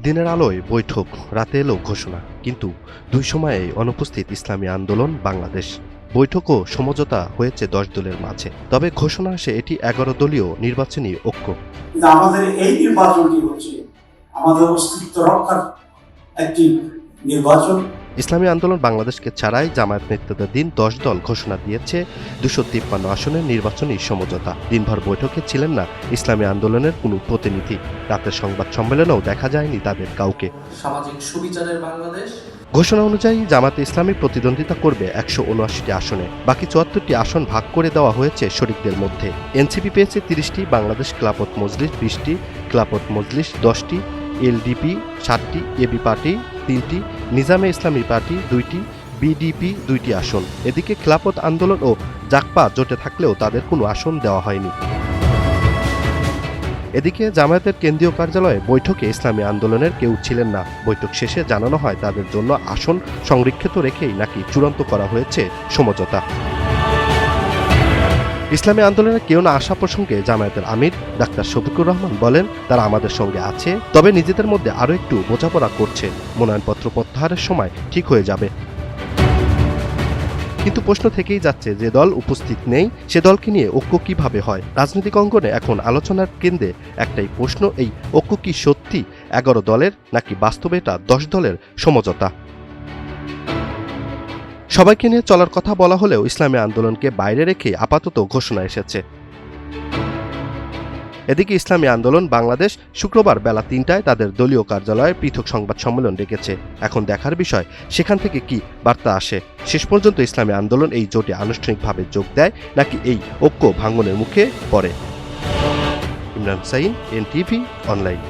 দিনের আলোয় বৈঠক, রাতে এলো ঘোষণা, কিন্তু দুই সময়ে অনুপস্থিত ইসলামী আন্দোলন বাংলাদেশ। বৈঠক ও সমঝোতা হয়েছে 10 দলের মাঝে, তবে ঘোষণা আসে এটি 11 দলীয় নির্বাচনী ঐক্য। আমাদের এই নির্বাচনটি হচ্ছে আমাদের অস্তিত্ব রক্ষার একটি নির্বাচন। ইসলামী আন্দোলন বাংলাদেশকে ছাড়াই জামায়াত নেতৃত্বাধীন 10 দল ঘোষণা দিয়েছে 253 আসনের নির্বাচনী সমঝোতা। দিনভর বৈঠকে ছিলেন না ইসলামী আন্দোলনের কোনো প্রতিনিধি। রাতের সংবাদ সম্মেলনেও দেখা যায়নি তাদের কাউকে। সামাজিক সুবিচারের বাংলাদেশ। ঘোষণা অনুযায়ী জামায়াতে ইসলামী প্রতিদ্বন্দ্বিতা করবে 179টি আসনে, বাকি 74টি আসন ভাগ করে দেওয়া হয়েছে শরিকদের মধ্যে। এনসিপি পেয়েছে 30টি, বাংলাদেশ খেলাফত মজলিস 20টি, খেলাফত মজলিস 10টি, এলডিপি 7টি, এবি পার্টি 3টি, নিজামে ইসলামী পার্টি 2টি, বিডিপি 2টি আসন। এদিকে খেলাফত আন্দোলন ও জাকপা জোটে থাকলেও তাদের কোনো আসন দেওয়া হয়নি। এদিকে জামায়াতের কেন্দ্রীয় কার্যালয়ে বৈঠকে ইসলামী আন্দোলনের কেউ ছিলেন না। বৈঠক শেষে জানানো হয় তাদের জন্য আসন সংরক্ষিত রেখেই নাকি চূড়ান্ত করা হয়েছে সমঝোতা। ইসলামী আন্দোলনের কেউ না আসা প্রসঙ্গে জামায়াতের আমির ডাক্তার শফিকুর রহমান বলেন, তারা আমাদের সঙ্গে আছে, তবে নিজেদের মধ্যে আরও একটু বোঝাপড়া করছে। মনোনয়নপত্র প্রত্যাহারের সময় ঠিক হয়ে যাবে। কিন্তু প্রশ্ন থেকেই যাচ্ছে, যে দল উপস্থিত নেই সে দলকে নিয়ে ঐক্য কিভাবে হয়? রাজনৈতিক অঙ্গনে এখন আলোচনার কেন্দ্রে একটাই প্রশ্ন, এই ঐক্য কি সত্যি 11 দলের, নাকি বাস্তবে এটা 10 দলের সমঝোতা? সবাইকে নিয়ে চলার কথা বলা হলেও ইসলামী আন্দোলনকে বাইরে রেখে আপাতত ঘোষণা এসেছে। এদিকে ইসলামী আন্দোলন বাংলাদেশ শুক্রবার বেলা 3টায় তাদের দলীয় কার্যালয়ে পৃথক সংবাদ সম্মেলন ডেকেছে। এখন দেখার বিষয় সেখান থেকে কি বার্তা আসে। শেষ পর্যন্ত ইসলামী আন্দোলন এই জোটে আনুষ্ঠানিকভাবে যোগ দেয়, নাকি এই ঐক্য ভাঙনের মুখে পড়ে। Imran Hussain, NTV online.